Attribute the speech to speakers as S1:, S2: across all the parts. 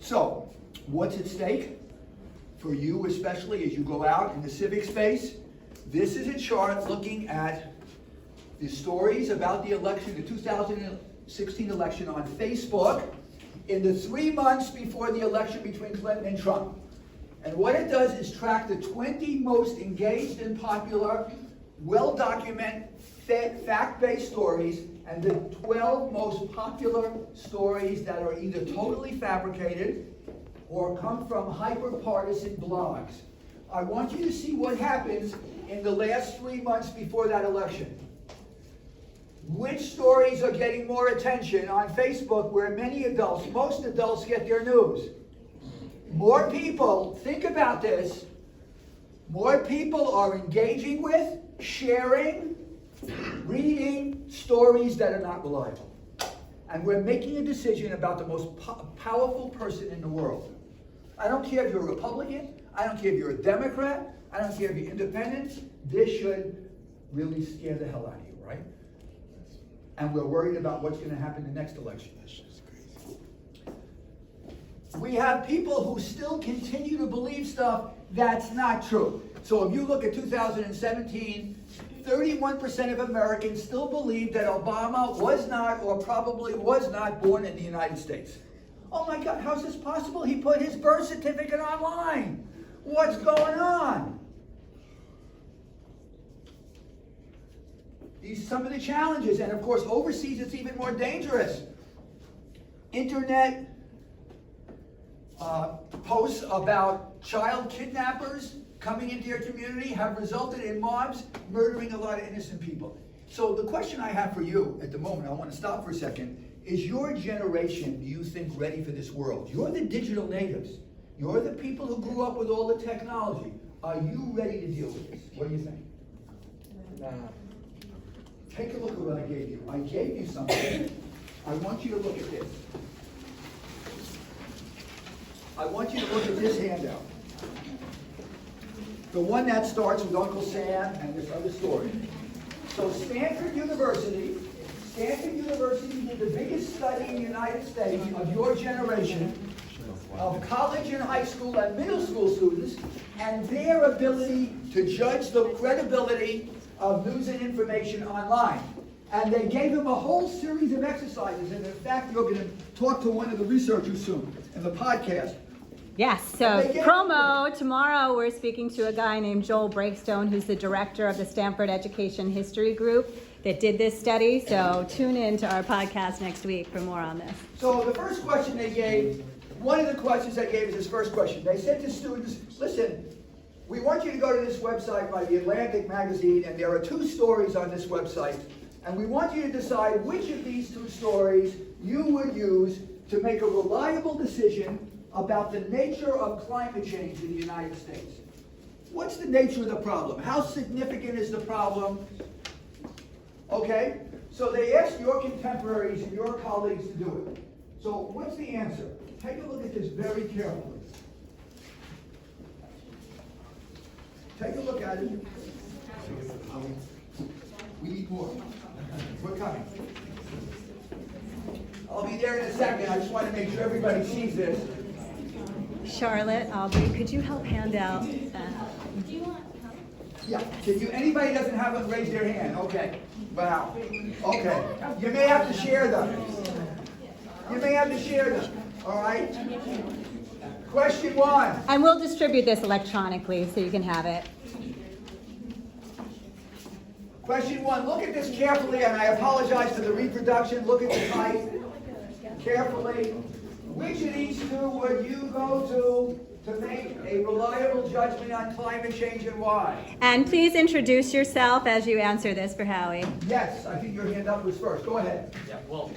S1: So, what's at stake? For you especially, as you go out in the civic space, this is a chart looking at the stories about the election, the 2016 election on Facebook, in the 3 months before the election between Clinton and Trump. And what it does is track the 20 most engaged and popular, well-documented, fact-based stories, and the 12 most popular stories that are either totally fabricated or come from hyper-partisan blogs. I want you to see what happens in the last 3 months before that election. Which stories are getting more attention on Facebook, where many adults, most adults, get their news? More people, think about this, more people are engaging with, sharing, reading stories that are not reliable. And we're making a decision about the most powerful person in the world. I don't care if you're a Republican, I don't care if you're a Democrat, I don't care if you're independent. This should really scare the hell out of you, right? And we're worried about what's going to happen in the next election. We have people who still continue to believe stuff that's not true. So if you look at 2017, 31% of Americans still believe that Obama was not, or probably was not, born in the United States. Oh my God, how's this possible? He put his birth certificate online. What's going on? These are some of the challenges, and of course overseas it's even more dangerous. Internet posts about child kidnappers coming into your community have resulted in mobs murdering a lot of innocent people. So the question I have for you at the moment, I want to stop for a second, is your generation, do you think, ready for this world? You're the digital natives. You're the people who grew up with all the technology. Are you ready to deal with this? What do you think?
S2: Nah.
S1: Take a look at what I gave you. I gave you something. I want you to look at this. I want you to look at this handout. The one that starts with Uncle Sam and this other story. So Stanford University did the biggest study in the United States of your generation, of college and high school and middle school students, and their ability to judge the credibility of news and information online. And they gave them a whole series of exercises, and in fact, you're going to talk to one of the researchers soon in the podcast.
S3: Yes, so promo, tomorrow we're speaking to a guy named Joel Breakstone, who's the director of the Stanford Education History Group that did this study. So tune in to our podcast next week for more on this.
S1: So the first question they gave, one of the questions they gave is this first question. They said to students, listen, we want you to go to this website by the Atlantic magazine, and there are 2 stories on this website, and we want you to decide which of these 2 stories you would use to make a reliable decision about the nature of climate change in the United States. What's the nature of the problem? How significant is the problem? Okay, so they asked your contemporaries and your colleagues to do it. So what's the answer? Take a look at this very carefully. Take a look at it. We need more. We're coming. I'll be there in a second. I just want to make sure everybody sees this.
S3: Charlotte, could you help hand out that?
S1: Yeah, can you, anybody doesn't have it, raise their hand. Okay, wow, okay. You may have to share them. You may have to share them, all right? Question 1.
S3: And we'll distribute this electronically so you can have it.
S1: Question 1, look at this carefully, and I apologize for the reproduction. Look at the type carefully. Which of these 2 would you go to make a reliable judgment on climate change, and why?
S3: And please introduce yourself as you answer this for Howie.
S1: Yes, I think your hand up was first. Go ahead.
S4: Yeah, well,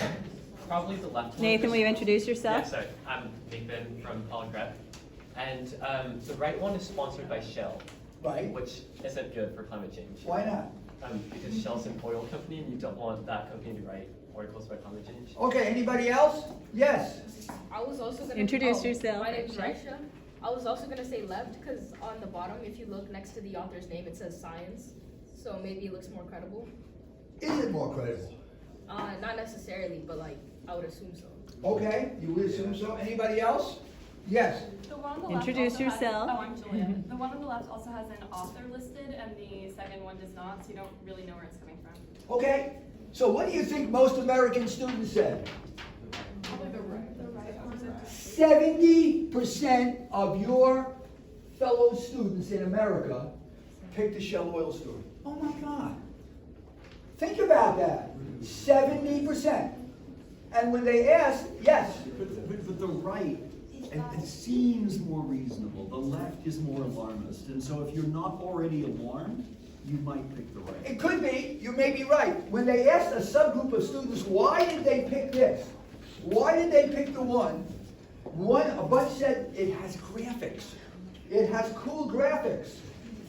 S4: probably the left one.
S3: Nathan, will you introduce yourself?
S4: Yeah, so I'm Nathan from Algrep. And the right one is sponsored by Shell,
S1: Right.
S4: which isn't good for climate change.
S1: Why not?
S4: Because Shell's an oil company and you don't want that company to write articles about climate change.
S1: Okay, anybody else? Yes.
S5: I was also going to
S3: Introduce yourself.
S5: My name's Raisha. I was also going to say left because on the bottom, if you look next to the author's name, it says science. So maybe it looks more credible.
S1: Is it more credible?
S5: Not necessarily, but like I would assume so.
S1: Okay, you would assume so. Anybody else? Yes.
S2: The one on the left
S3: Introduce
S2: also has-
S3: yourself.
S2: oh, I'm Julia. The one on the left also has an author listed, and the second one does not, so you don't really know where it's coming from.
S1: Okay, so what do you think most American students said?
S2: Probably the right.
S1: 70% of your fellow students in America picked the Shell Oil story. Oh my God. Think about that. 70%. And when they asked, yes.
S6: But the right, it seems more reasonable. The left is more alarmist. And so if you're not already alarmed, you might pick the right.
S1: It could be, you may be right. When they asked a subgroup of students, why did they pick this? Why did they pick the one? A bunch said it has graphics. It has cool graphics.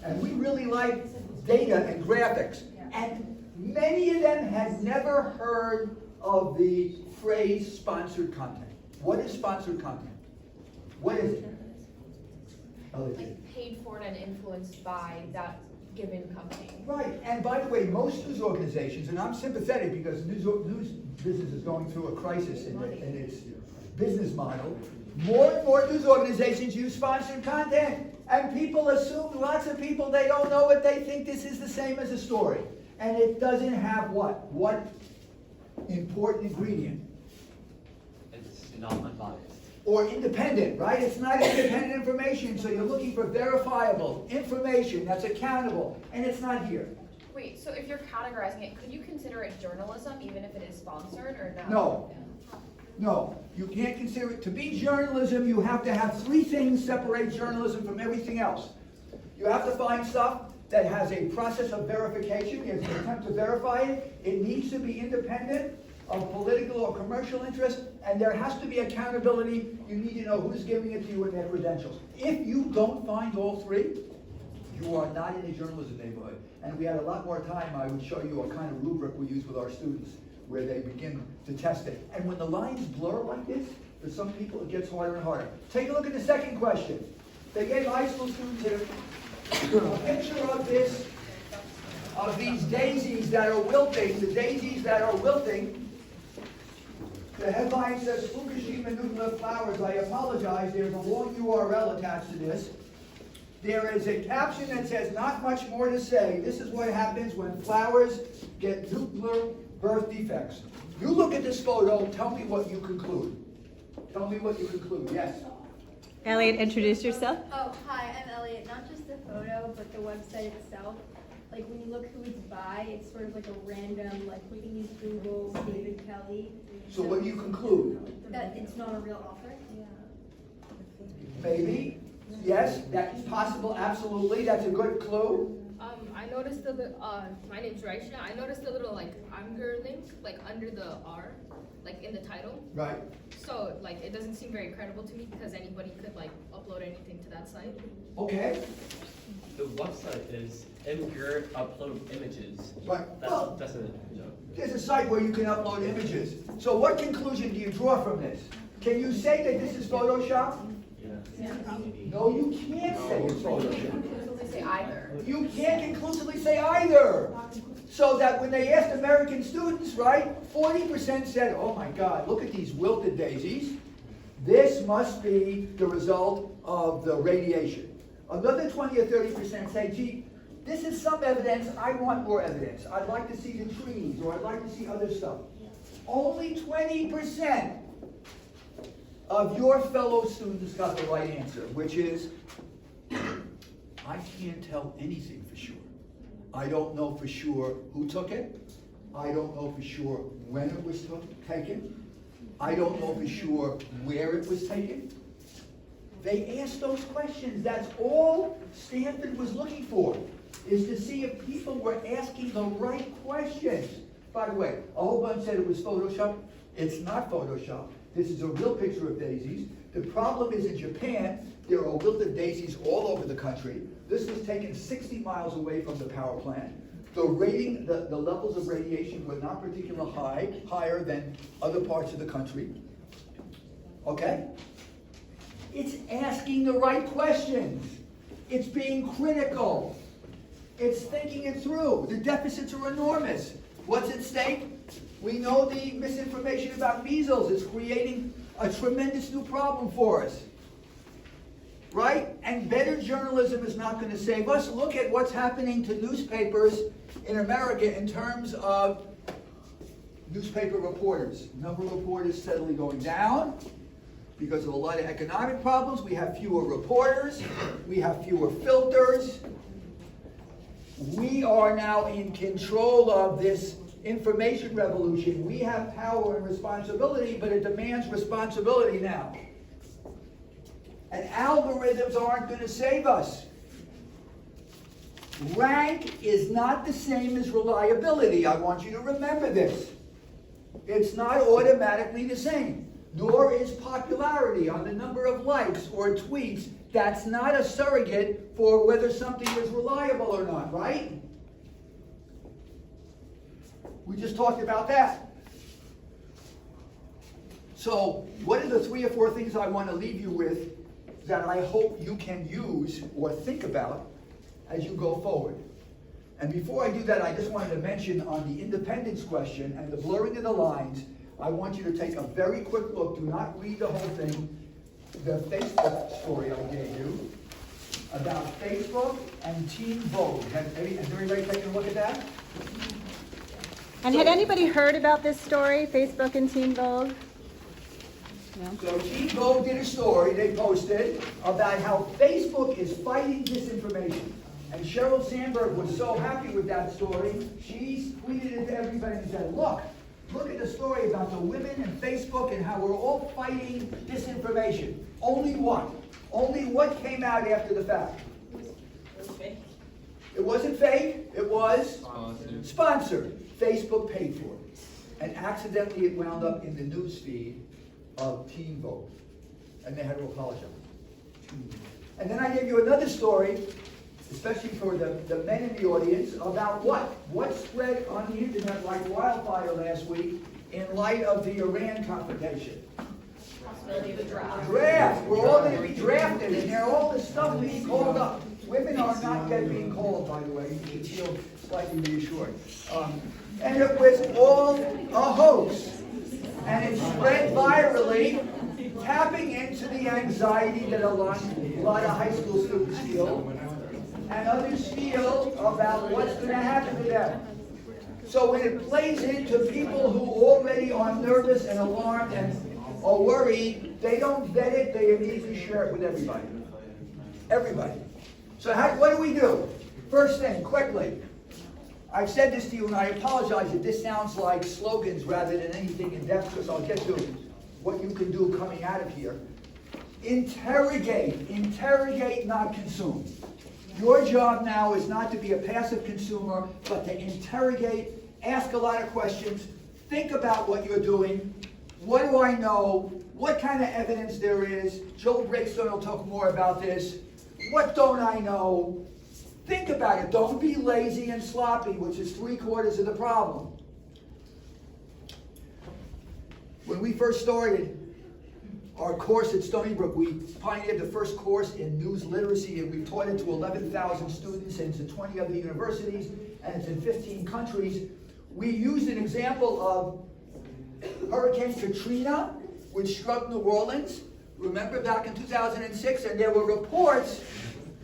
S1: And we really like data and graphics. And many of them had never heard of the phrase sponsored content. What is sponsored content? What is it?
S7: Like paid for and influenced by that given company.
S1: Right, and by the way, most news organizations, and I'm sympathetic because news business is going through a crisis in its business model, more and more news organizations use sponsored content. And people assume, lots of people, they don't know it, they think this is the same as a story. And it doesn't have what? What important ingredient?
S4: It's not unbiased.
S1: Or independent, right? It's not independent information, so you're looking for verifiable information that's accountable, and it's not here.
S7: Wait, so if you're categorizing it, could you consider it journalism even if it is sponsored or no?
S1: No. No, you can't consider it. To be journalism, you have to have three things separate journalism from everything else. You have to find stuff that has a process of verification. There's an attempt to verify it. It needs to be independent of political or commercial interest, and there has to be accountability. You need to know who's giving it to you and their credentials. If you don't find all three, you are not in a journalism neighborhood. And if we had a lot more time, I would show you a kind of rubric we use with our students where they begin to test it. And when the lines blur like this, for some people it gets harder and harder. Take a look at the second question. They gave high school students a picture of this, of these daisies that are wilting, the daisies that are wilting. The headline says Fukushima nuclear flowers. I apologize, there's a long URL attached to this. There is a caption that says, not much more to say. This is what happens when flowers get nuclear birth defects. You look at this photo, tell me what you conclude. Tell me what you conclude, yes.
S3: Elliot, introduce yourself.
S8: Oh, hi, I'm Elliot. Not just the photo, but the website itself. Like when you look who it's by, it's sort of like a random, like we can use Google, David Kelly.
S1: So what do you conclude?
S8: That it's not a real author?
S1: Maybe, yes, that's possible, absolutely, that's a good clue.
S5: I noticed my name's Raisha. I noticed a little like Anger link, like under the R, like in the title.
S1: Right.
S5: So like it doesn't seem very credible to me because anybody could like upload anything to that site.
S1: Okay,
S4: The website is Imgur Upload Images.
S1: right.
S4: That
S1: Well,
S4: doesn't, you know.
S1: there's a site where you can upload images. So what conclusion do you draw from this? Can you say that this is Photoshop?
S4: Yeah.
S1: No, you can't say it's Photoshop.
S7: Conclusively say either.
S1: You can't conclusively say either. So that when they asked American students, right, 40% said, oh my God, look at these wilted daisies. This must be the result of the radiation. Another 20 or 30% say, gee, this is some evidence, I want more evidence. I'd like to see the trees, or I'd like to see other stuff. Only 20% of your fellow students got the right answer, which is, I can't tell anything for sure. I don't know for sure who took it. I don't know for sure when it was taken. I don't know for sure where it was taken. They asked those questions. That's all Stanford was looking for, is to see if people were asking the right questions. By the way, a whole bunch said it was Photoshop. It's not Photoshop. This is a real picture of daisies. The problem is in Japan, there are wilted daisies all over the country. This was taken 60 miles away from the power plant. The levels of radiation were not particularly high, higher than other parts of the country. Okay? It's asking the right questions. It's being critical. It's thinking it through. The deficits are enormous. What's at stake? We know the misinformation about measles is creating a tremendous new problem for us. right? And better journalism is not going to save us. Look at what's happening to newspapers in America in terms of newspaper reporters. Number of reporters steadily going down because of a lot of economic problems. We have fewer reporters. We have fewer filters. We are now in control of this information revolution. We have power and responsibility, but it demands responsibility now. And algorithms aren't going to save us. Rank is not the same as reliability. I want you to remember this. It's not automatically the same, nor is popularity on the number of likes or tweets. That's not a surrogate for whether something is reliable or not, right? We just talked about that. So, what are the 3 or 4 things I want to leave you with that I hope you can use or think about as you go forward? And before I do that, I just wanted to mention on the independence question and the blurring of the lines, I want you to take a very quick look. Do not read the whole thing. The Facebook story I gave you about Facebook and Teen Vogue. Has everybody taken a look at that?
S3: And had anybody heard about this story, Facebook and Teen Vogue? No?
S1: So Teen Vogue did a story they posted about how Facebook is fighting disinformation. And Sheryl Sandberg was so happy with that story, she tweeted it to everybody and said, look at the story about the women and Facebook and how we're all fighting disinformation. Only what came out after the fact? It wasn't fake, it was sponsored. Facebook paid for it. And accidentally it wound up in the news feed of Teen Vogue. And they had to apologize. And then I gave you another story, especially for the men in the audience, about what spread on the internet like wildfire last week in light of the Iran confrontation.
S2: Possibility of a draft.
S1: Draft. We're all going to be drafted, and there all this stuff being called up. Women are not yet being called, by the way. You should feel slightly reassured. And it was all a hoax. And it spread virally, tapping into the anxiety that a lot of high school students feel, and others feel about what's going to happen to them. So when it plays into people who already are nervous and alarmed and are worried, they don't vet it, they immediately share it with everybody. Everybody. So what do we do? First thing, quickly. I've said this to you and I apologize if this sounds like slogans rather than anything in depth, because I'll get to what you can do coming out of here. Interrogate, not consume. Your job now is not to be a passive consumer, but to interrogate, ask a lot of questions, think about what you're doing. What do I know? What kind of evidence there is? Joel Breakstone will talk more about this. What don't I know? Think about it. Don't be lazy and sloppy, which is 3/4 of the problem. When we first started our course at Stony Brook, we pioneered the first course in news literacy, and we taught it to 11,000 students, and it's at 20 other universities, and it's in 15 countries. We used an example of Hurricane Katrina, which struck New Orleans. Remember back in 2006, and there were reports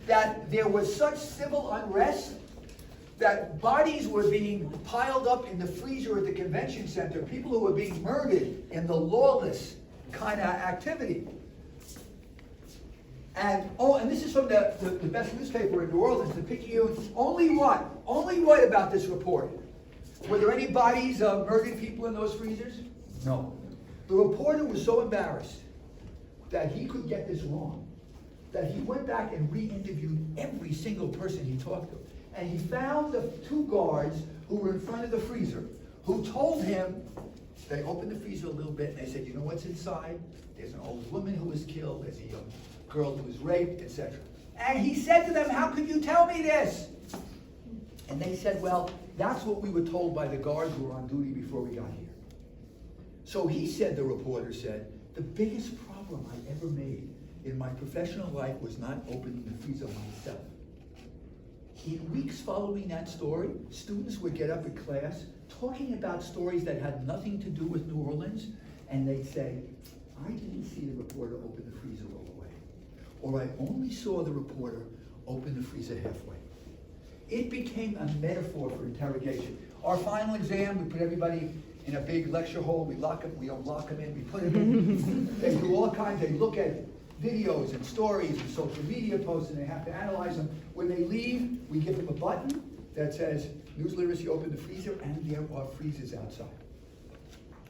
S1: that there was such civil unrest that bodies were being piled up in the freezer at the convention center, people who were being murdered in the lawless kind of activity. And this is from the best newspaper in New Orleans, the Picayune. Only what about this report? Were there any bodies of murdered people in those freezers? No. The reporter was so embarrassed that he could get this wrong, that he went back and re-interviewed every single person he talked to. And he found the 2 guards who were in front of the freezer, who told him, they opened the freezer a little bit, and they said, you know what's inside? There's an old woman who was killed, there's a young girl who was raped, etc. And he said to them, how could you tell me this? And they said, well, that's what we were told by the guards who were on duty before we got here. So he said, the reporter said, the biggest problem I ever made in my professional life was not opening the freezer myself. In weeks following that story, students would get up in class talking about stories that had nothing to do with New Orleans, and they'd say, I didn't see the reporter open the freezer all the way. or I only saw the reporter open the freezer halfway. It became a metaphor for interrogation. Our final exam, we put everybody in a big lecture hall, we lock them, we don't lock them in, we put them in. They do all kinds, they look at videos and stories and social media posts, and they have to analyze them. When they leave, we give them a button that says, News Literacy, open the freezer, and there are freezers outside.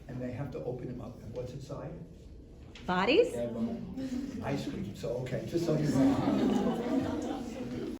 S1: And they have to open them up, and what's inside?
S3: Bodies?
S1: Ice cream, so okay, just so you know.